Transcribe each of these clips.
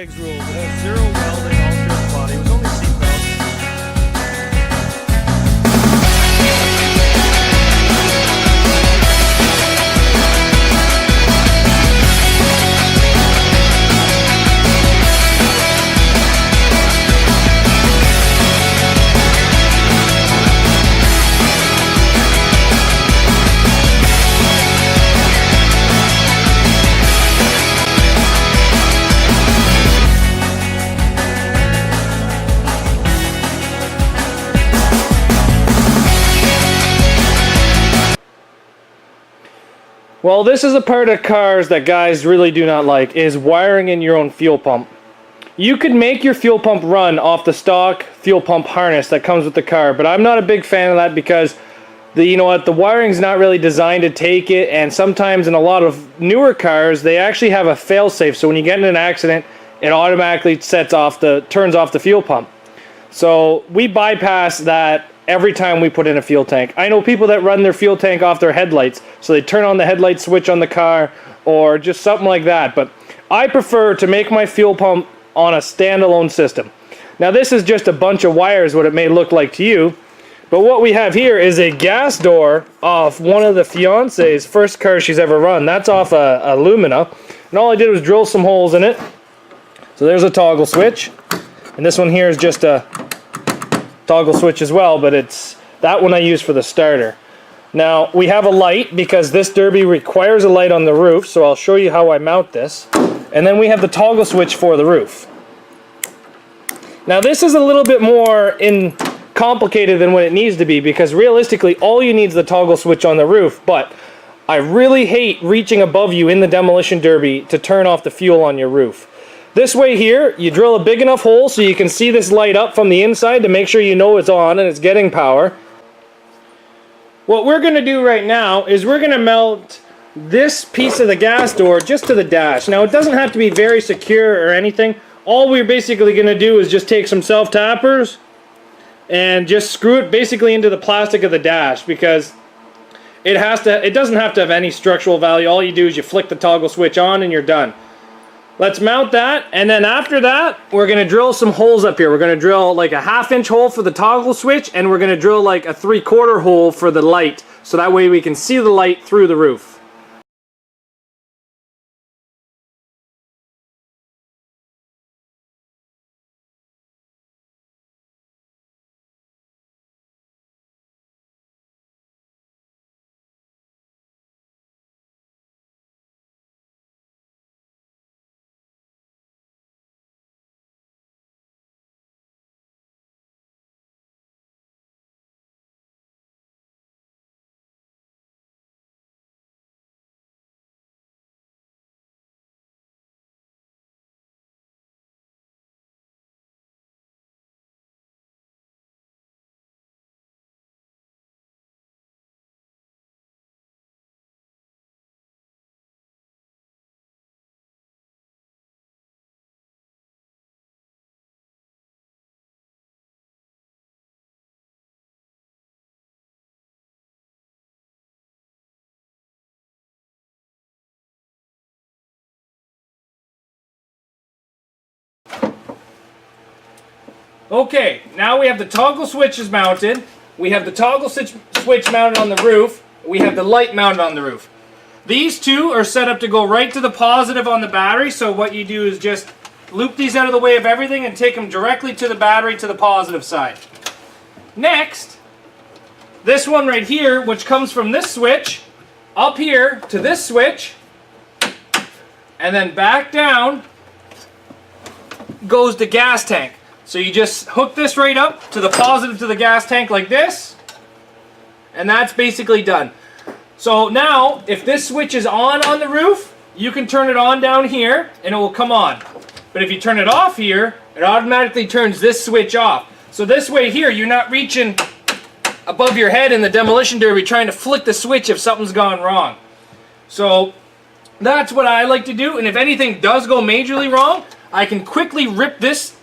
Rules. It has zero welding, all body. It was only seatbelt. Well, this is a part of cars that guys really do not like, is wiring in your own fuel pump. You could make your fuel pump run off the stock fuel pump harness that comes with the car, but I'm not a big fan of that because the wiring's not really designed to take it, and sometimes in a lot of newer cars, they actually have a fail-safe, so when you get in an accident, it automatically turns off the fuel pump. So we bypass that every time we put in a fuel tank. I know people that run their fuel tank off their headlights, so they turn on the headlight switch on the car or just something like that, but I prefer to make my fuel pump on a standalone system. Now this is just a bunch of wires, what it may look like to you, but what we have here is a gas door off one of the fiance's first car she's ever run. That's off a Lumina, and all I did was drill some holes in it. So there's a toggle switch, and this one here is just a toggle switch as well, but it's that one I use for the starter. Now we have a light because this derby requires a light on the roof, so I'll show you how I mount this. And then we have the toggle switch for the roof. Now this is a little bit more complicated than what it needs to be, because realistically all you need is the toggle switch on the roof, but I really hate reaching above you in the demolition derby to turn off the fuel on your roof. This way here, you drill a big enough hole so you can see this light up from the inside to make sure you know it's on and it's getting power. What we're going to do right now is we're going to mount this piece of the gas door just to the dash. Now it doesn't have to be very secure or anything. All we're basically going to do is just take some self-tappers and just screw it basically into the plastic of the dash, because it doesn't have to have any structural value. All you do is you flick the toggle switch on and you're done. Let's mount that, and then after that, we're going to drill some holes up here. We're going to drill like a 1/2 inch hole for the toggle switch, and we're going to drill like a 3/4 hole for the light, so that way we can see the light through the roof. Okay, now we have the toggle switches mounted, we have the toggle switch mounted on the roof, we have the light mounted on the roof. These two are set up to go right to the positive on the battery, so what you do is just loop these out of the way of everything and take them directly to the battery to the positive side. Next, this one right here, which comes from this switch, up here to this switch, and then back down goes the gas tank. So you just hook this right up to the positive to the gas tank like this, and that's basically done. So now, if this switch is on the roof, you can turn it on down here and it will come on. But if you turn it off here, it automatically turns this switch off. So this way here, you're not reaching above your head in the demolition derby trying to flick the switch if something's gone wrong. So that's what I like to do, and if anything does go majorly wrong, I can quickly rip this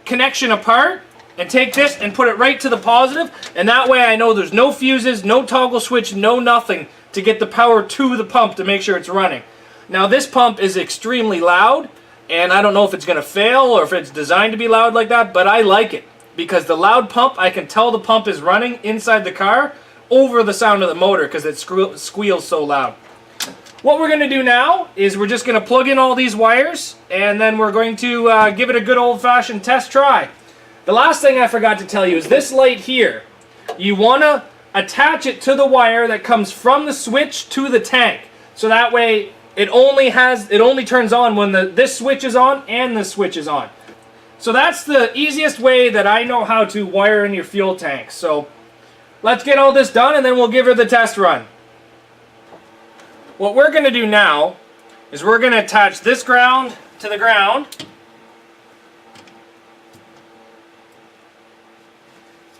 connection apart and take this and put it right to the positive, and that way I know there's no fuses, no toggle switch, no nothing to get the power to the pump to make sure it's running. Now this pump is extremely loud, and I don't know if it's going to fail or if it's designed to be loud like that, but I like it. Because the loud pump, I can tell the pump is running inside the car over the sound of the motor because it squeals so loud. What we're going to do now is we're just going to plug in all these wires, and then we're going to give it a good old-fashioned test try. The last thing I forgot to tell you is this light here. You want to attach it to the wire that comes from the switch to the tank. So that way it only turns on when this switch is on and this switch is on. So that's the easiest way that I know how to wire in your fuel tank. So let's get all this done and then we'll give her the test run. What we're going to do now is we're going to attach this ground to the ground.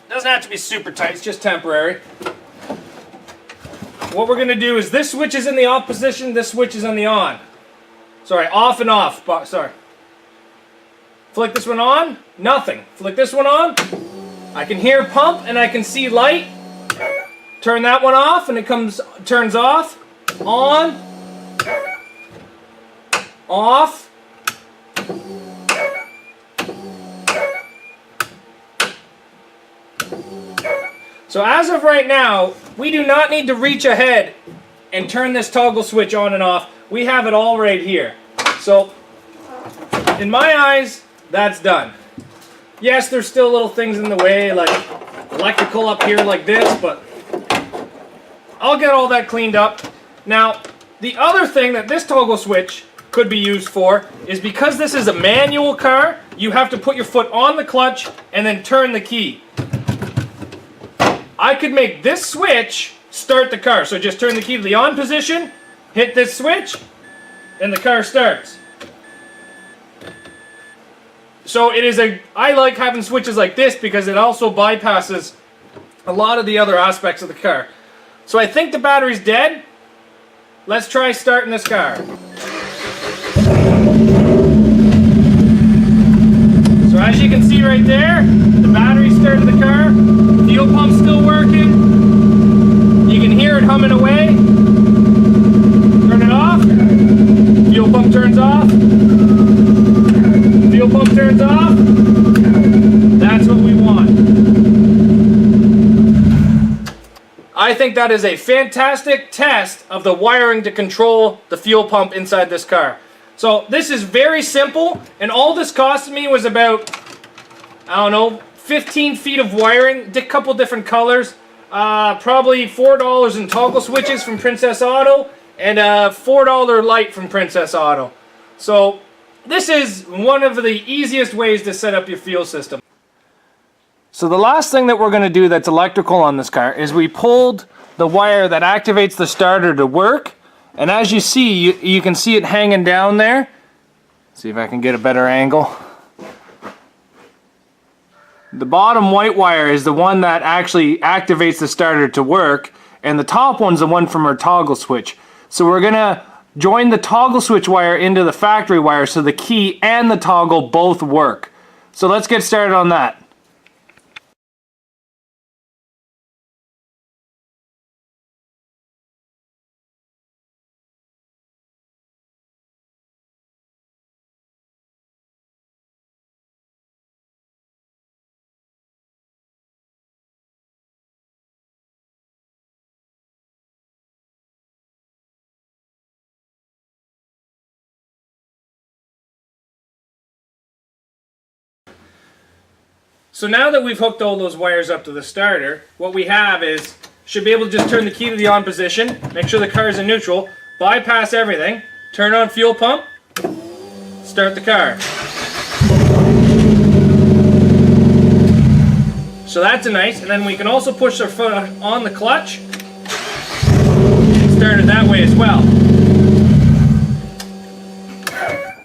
Doesn't have to be super tight, it's just temporary. What we're going to do is this switch is in the off position, this switch is in the on. Sorry, off and off. Sorry. Flick this one on, nothing. Flick this one on, I can hear pump and I can see light. Turn that one off and it turns off. On, off. So as of right now, we do not need to reach ahead and turn this toggle switch on and off. We have it all right here. So in my eyes, that's done. Yes, there's still little things in the way, like electrical up here like this, but I'll get all that cleaned up. Now, the other thing that this toggle switch could be used for is because this is a manual car, you have to put your foot on the clutch and then turn the key. I could make this switch start the car. So just turn the key to the on position, hit this switch, and the car starts. So I like having switches like this because it also bypasses a lot of the other aspects of the car. So I think the battery's dead. Let's try starting this car. So as you can see right there, the battery started the car. Fuel pump's still working. You can hear it humming away. Turn it off. Fuel pump turns off. Fuel pump turns off. That's what we want. I think that is a fantastic test of the wiring to control the fuel pump inside this car. So this is very simple, and all this cost me was about, I don't know, 15 feet of wiring, a couple different colors, probably $4 in toggle switches from Princess Auto, and a $4 light from Princess Auto. So this is one of the easiest ways to set up your fuel system. So the last thing that we're going to do that's electrical on this car is we pulled the wire that activates the starter to work, and as you see, you can see it hanging down there. See if I can get a better angle. The bottom white wire is the one that actually activates the starter to work, and the top one's the one from our toggle switch. So we're going to join the toggle switch wire into the factory wire so the key and the toggle both work. So let's get started on that. So now that we've hooked all those wires up to the starter, what we have is, should be able to just turn the key to the on position, make sure the car is in neutral, bypass everything, turn on fuel pump, start the car. So that's nice, and then we can also push our foot on the clutch, start it that way as well.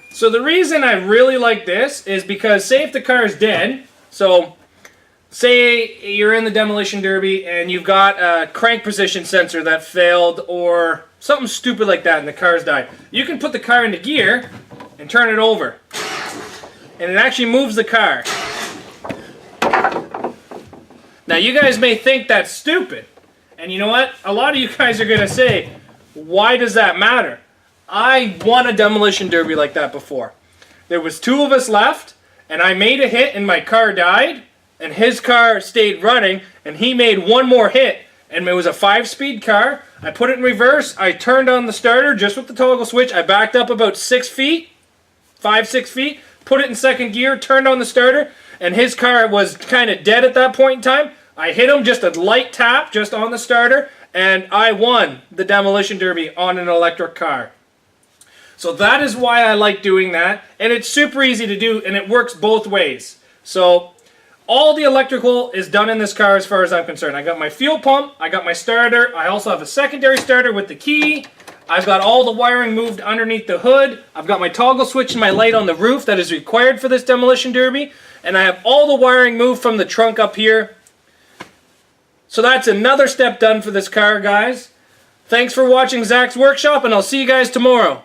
So the reason I really like this is because, say if the car is dead, so say you're in the demolition derby and you've got a crank position sensor that failed or something stupid like that and the car's died. You can put the car into gear and turn it over. And it actually moves the car. Now you guys may think that's stupid. And you know what? A lot of you guys are going to say, why does that matter? I won a demolition derby like that before. There was 2 of us left, and I made a hit and my car died, and his car stayed running, and he made 1 more hit, and it was a 5-speed car. I put it in reverse, I turned on the starter just with the toggle switch, I backed up about 6 feet, 5-6 feet, put it in 2nd gear, turned on the starter, and his car was kind of dead at that point in time. I hit him, just a light tap, just on the starter, and I won the Demolition Derby on an electric car. So that is why I like doing that, and it's super easy to do, and it works both ways. So all the electrical is done in this car as far as I'm concerned. I got my fuel pump, I got my starter, I also have a secondary starter with the key, I've got all the wiring moved underneath the hood, I've got my toggle switch and my light on the roof that is required for this Demolition Derby, and I have all the wiring moved from the trunk up here. So that's another step done for this car, guys. Thanks for watching Zach's Workshop, and I'll see you guys tomorrow.